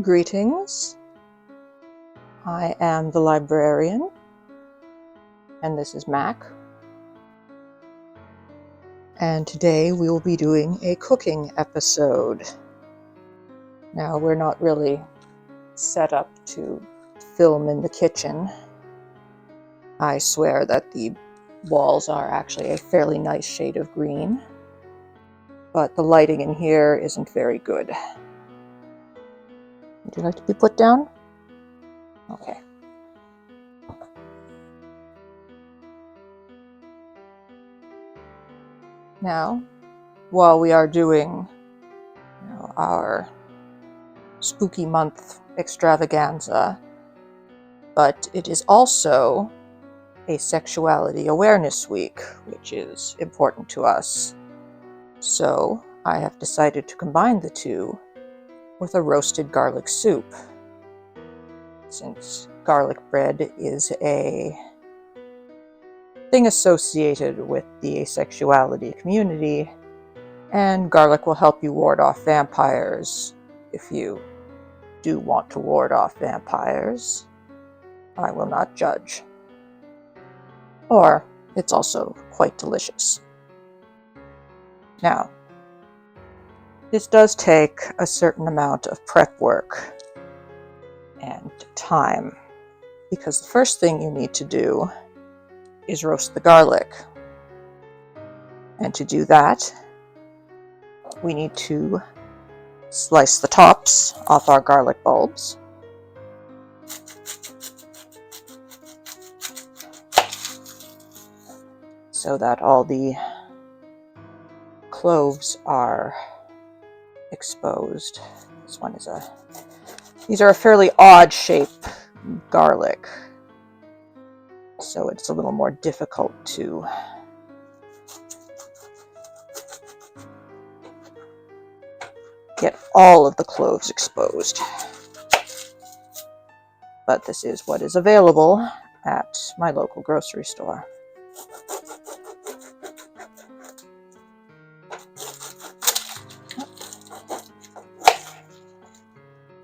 Greetings, I am the Librarian, and this is Mac, and today we will be doing a cooking episode. Now, we're not really set up to film in the kitchen. I swear that the walls are actually a fairly nice shade of green, but the lighting in here isn't very good. Would you like to be put down? Okay. Now, while we are doing our spooky month extravaganza, but it is also Asexuality Awareness Week, which is important to us. So I have decided to combine the two with a roasted garlic soup. Since garlic bread is a thing associated with the asexuality community, and garlic will help you ward off vampires if you do want to ward off vampires. I will not judge. Or, it's also quite delicious. Now, this does take a certain amount of prep work and time, because the first thing you need to do is roast the garlic. And to do that, we need to slice the tops off our garlic bulbs. So that all the cloves are exposed. This one is these are a fairly odd shape garlic, so it's a little more difficult to get all of the cloves exposed. But this is what is available at my local grocery store.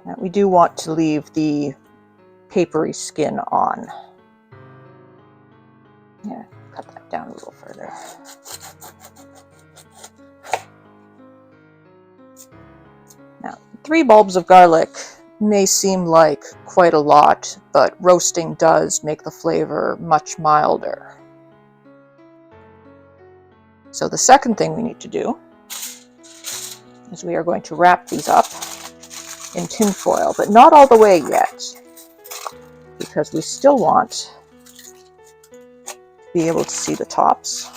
Now, we do want to leave the papery skin on. Yeah, cut that down a little further. Now, 3 bulbs of garlic may seem like quite a lot, but roasting does make the flavor much milder. So the second thing we need to do is we are going to wrap these up in tin foil, but not all the way yet, because we still want to be able to see the tops.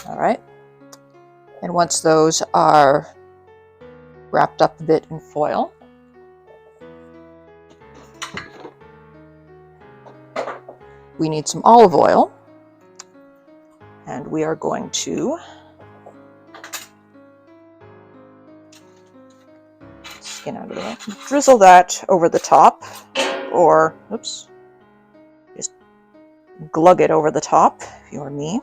All right, and once those are wrapped up a bit in foil, we need some olive oil, and we are going to skin out of the way, drizzle that over the top, or oops, just glug it over the top if you're me.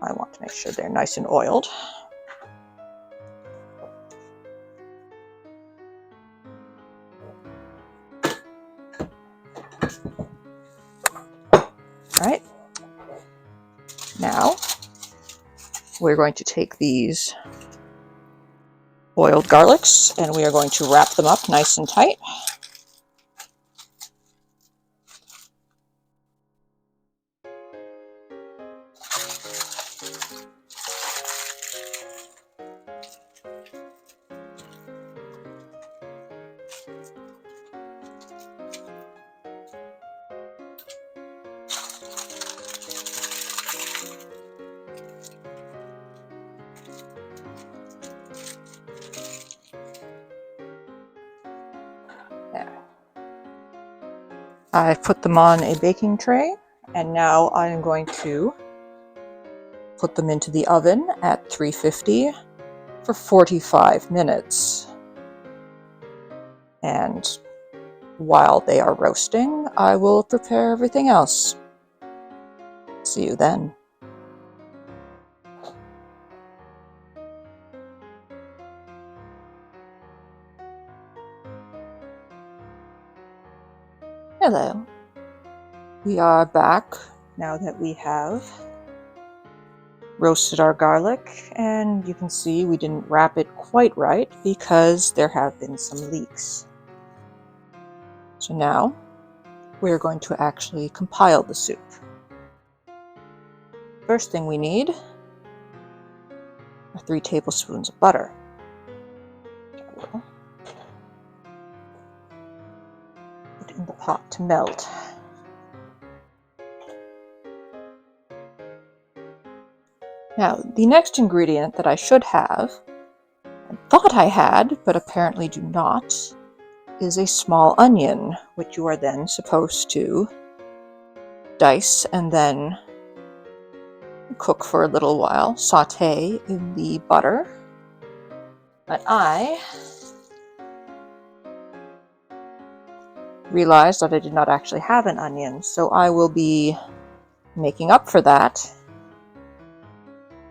I want to make sure they're nice and oiled. All right. Now, we're going to take these boiled garlics and we are going to wrap them up nice and tight. I've put them on a baking tray, and now I'm going to put them into the oven at 350 for 45 minutes. And while they are roasting, I will prepare everything else. See you then. Hello. We are back now that we have roasted our garlic, and you can see we didn't wrap it quite right because there have been some leaks. So now we're going to actually compile the soup. First thing we need are 3 tablespoons of butter. Put it in the pot to melt. Now, the next ingredient that I should have, I thought I had, but apparently do not, is a small onion, which you are then supposed to dice and then cook for a little while, saute in the butter. But I realized that I did not actually have an onion, so I will be making up for that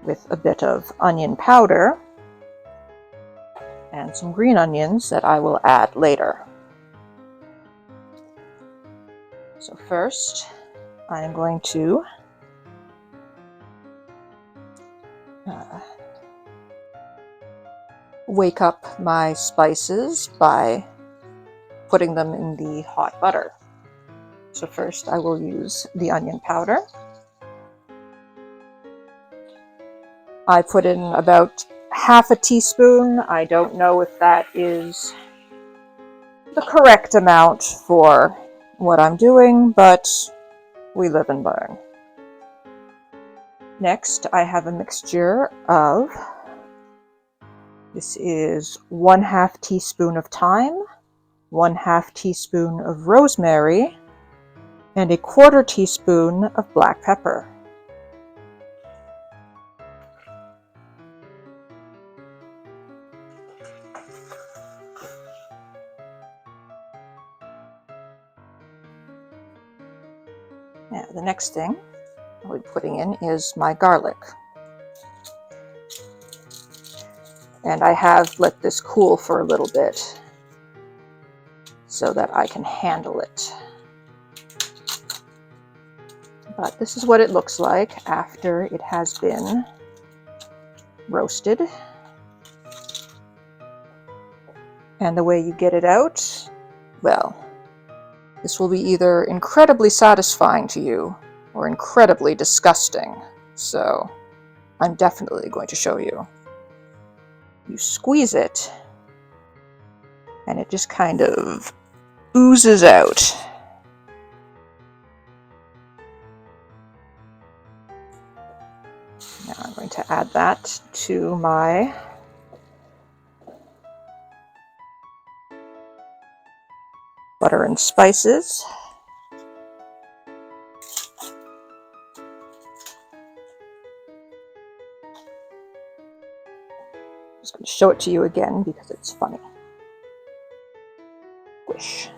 with a bit of onion powder and some green onions that I will add later. So first, I am going to wake up my spices by putting them in the hot butter. So first I will use the onion powder. I put in about half a teaspoon. I don't know if that is the correct amount for what I'm doing, but we live and learn. Next, I have a mixture of, this is 1/2 teaspoon of thyme, 1/2 teaspoon of rosemary, and 1/4 teaspoon of black pepper. Now, the next thing I'll be putting in is my garlic. And I have let this cool for a little bit so that I can handle it. But this is what it looks like after it has been roasted. And the way you get it out, well, this will be either incredibly satisfying to you or incredibly disgusting. So I'm definitely going to show you. You squeeze it, and it just kind of oozes out. Now I'm going to add that to my butter and spices. I'm just going to show it to you again because it's funny. Squish.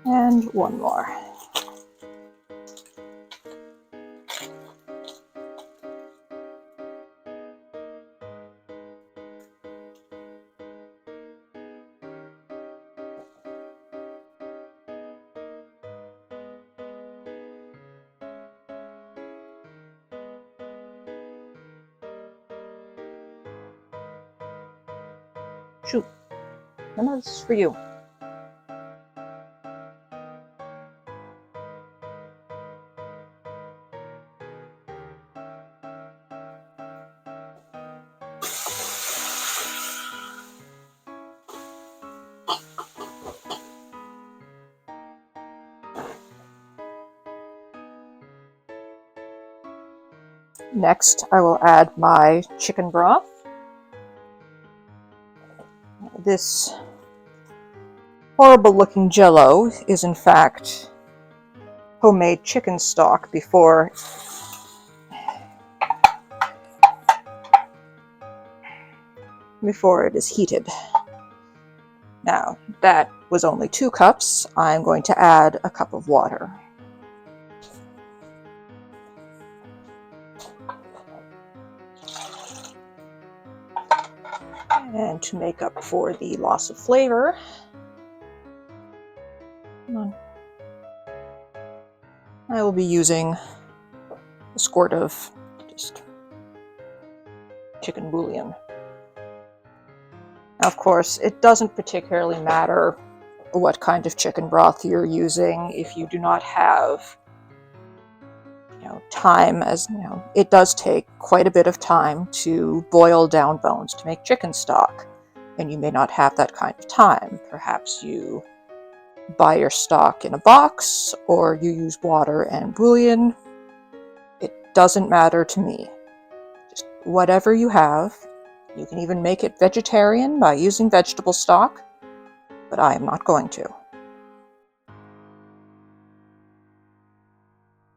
And one more. Shoot. No, this is for you. Next, I will add my chicken broth. This horrible looking jello is in fact homemade chicken stock before it is heated. Now, that was only 2 cups. I'm going to add a cup of water. And to make up for the loss of flavor, I will be using a squirt of just chicken bouillon. Now, of course, it doesn't particularly matter what kind of chicken broth you're using if you do not have time, as it does take quite a bit of time to boil down bones to make chicken stock, and you may not have that kind of time. Perhaps you buy your stock in a box, or you use water and bouillon. It doesn't matter to me. Just whatever you have. You can even make it vegetarian by using vegetable stock, but I am not going to.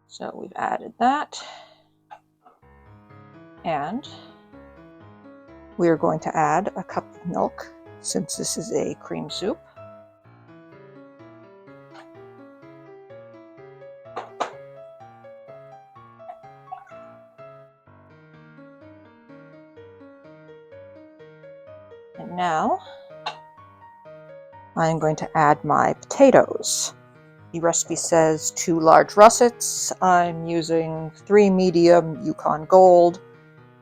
So we've added that, and we are going to add a cup of milk since this is a cream soup. And now I'm going to add my potatoes. The recipe says 2 large russets. I'm using 3 medium Yukon Gold,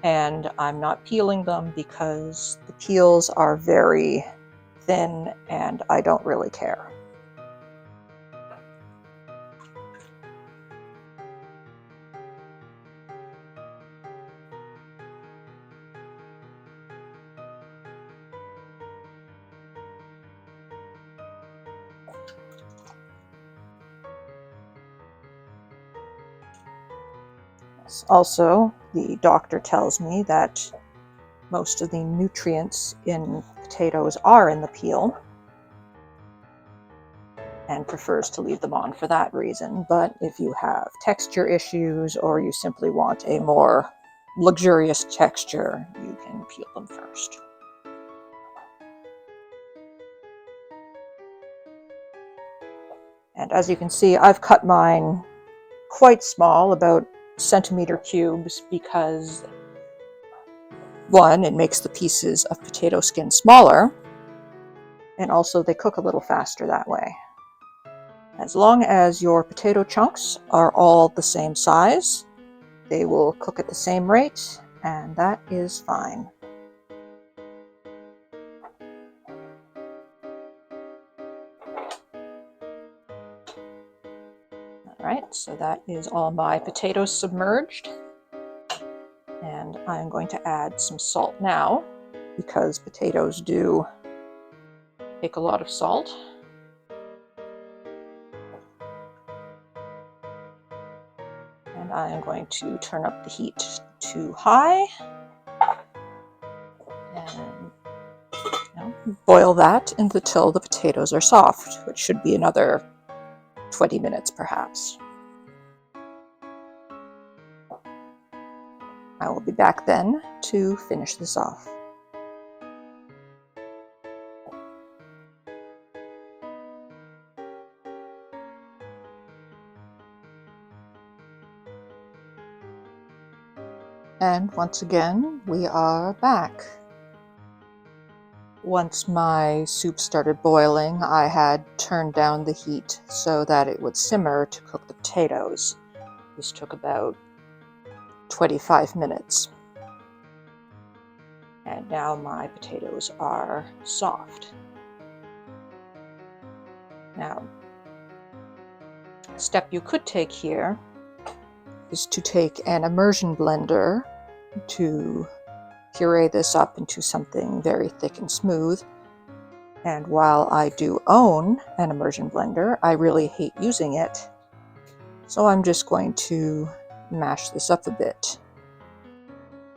and I'm not peeling them because the peels are very thin and I don't really care. Also, the doctor tells me that most of the nutrients in potatoes are in the peel, and prefers to leave them on for that reason. But if you have texture issues or you simply want a more luxurious texture, you can peel them first. And as you can see, I've cut mine quite small, about centimeter cubes, because 1, it makes the pieces of potato skin smaller, and also they cook a little faster that way. As long as your potato chunks are all the same size, they will cook at the same rate, and that is fine. Alright, so that is all my potatoes submerged. And I'm going to add some salt now, because potatoes do take a lot of salt. And I am going to turn up the heat to high and boil that until the potatoes are soft, which should be another 20 minutes perhaps. I will be back then to finish this off. And once again, we are back. Once my soup started boiling, I had turned down the heat so that it would simmer to cook the potatoes. This took about 25 minutes. And now my potatoes are soft. Now, a step you could take here is to take an immersion blender to puree this up into something very thick and smooth. And while I do own an immersion blender, I really hate using it. So I'm just going to mash this up a bit.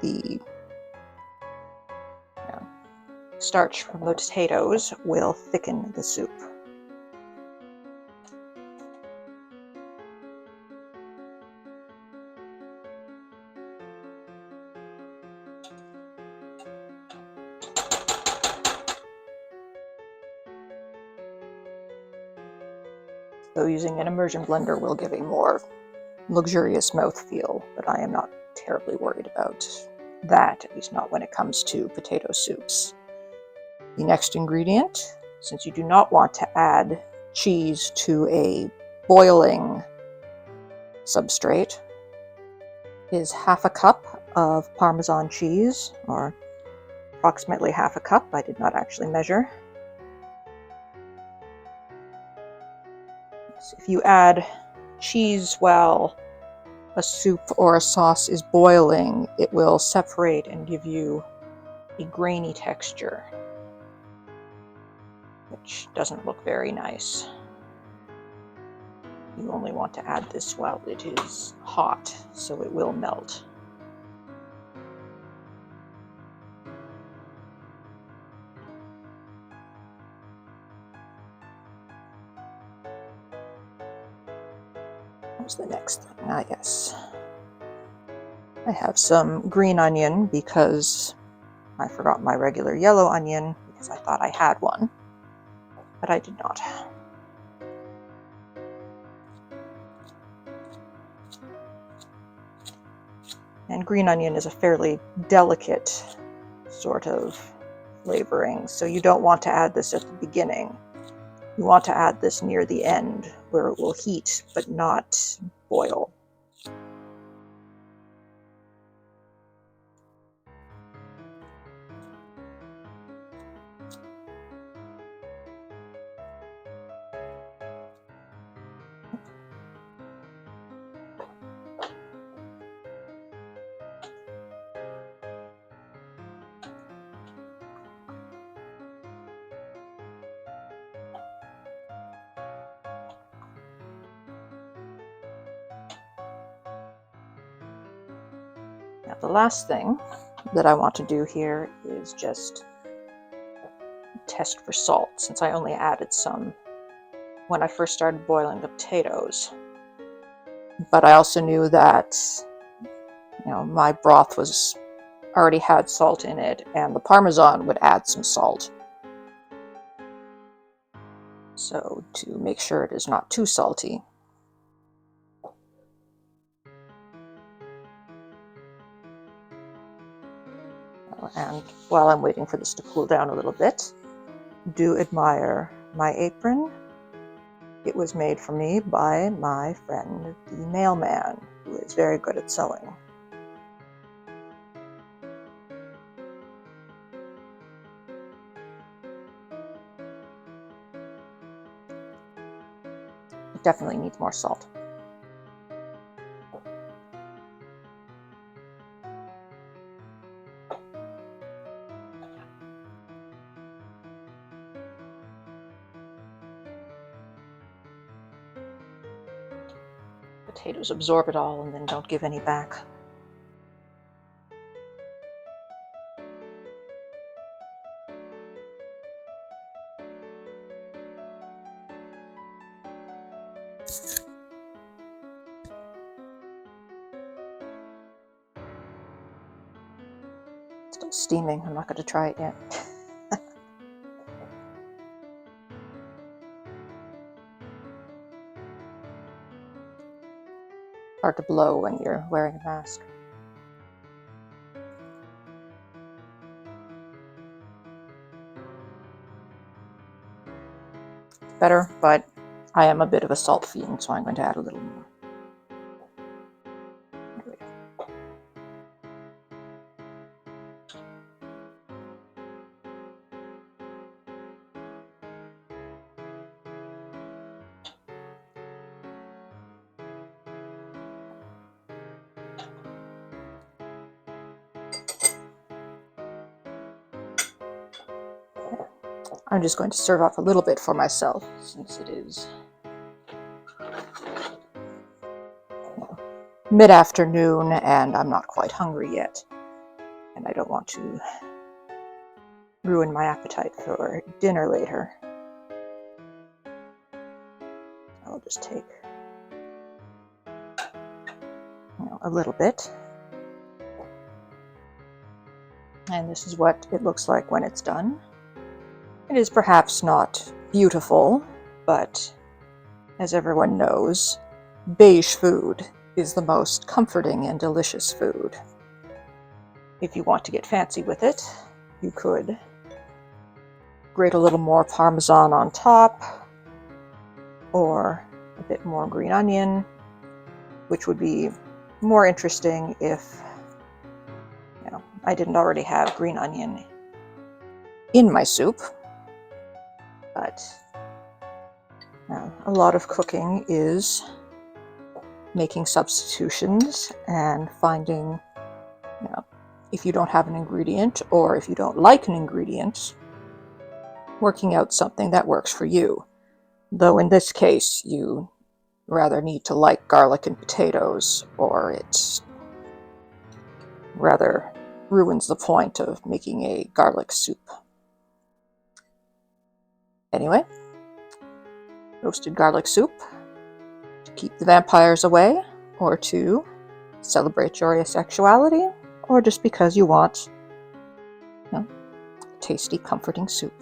the starch from the potatoes will thicken the soup. Though using an immersion blender will give a more luxurious mouthfeel, but I am not terribly worried about that, at least not when it comes to potato soups. The next ingredient, since you do not want to add cheese to a boiling substrate, is half a cup of Parmesan cheese, or approximately half a cup. I did not actually measure. So if you add cheese while a soup or a sauce is boiling, it will separate and give you a grainy texture, which doesn't look very nice. You only want to add this while it is hot, so it will melt. What's the next thing? Yes. I have some green onion because I forgot my regular yellow onion because I thought I had one, but I did not. And green onion is a fairly delicate sort of flavoring, so you don't want to add this at the beginning. You want to add this near the end, where it will heat but not boil. Now, the last thing that I want to do here is just test for salt, since I only added some when I first started boiling the potatoes. But I also knew that, my broth already had salt in it, and the Parmesan would add some salt. So to make sure it is not too salty. And while I'm waiting for this to cool down a little bit, do admire my apron. It was made for me by my friend, the mailman, who is very good at sewing. It definitely needs more salt. Potatoes absorb it all and then don't give any back. Still steaming. I'm not going to try it yet. Hard to blow when you're wearing a mask. It's better, but I am a bit of a salt fiend, so I'm going to add a little more. I'm just going to serve up a little bit for myself, since it is mid-afternoon and I'm not quite hungry yet. and I don't want to ruin my appetite for dinner later. I'll just take a little bit. And this is what it looks like when it's done. It is perhaps not beautiful, but as everyone knows, beige food is the most comforting and delicious food. If you want to get fancy with it, you could grate a little more Parmesan on top, or a bit more green onion, which would be more interesting if I didn't already have green onion in my soup. But a lot of cooking is making substitutions and finding, if you don't have an ingredient or if you don't like an ingredient, working out something that works for you. Though in this case, you rather need to like garlic and potatoes, or it rather ruins the point of making a garlic soup. Anyway, roasted garlic soup to keep the vampires away, or to celebrate your asexuality, or just because you want tasty, comforting soup.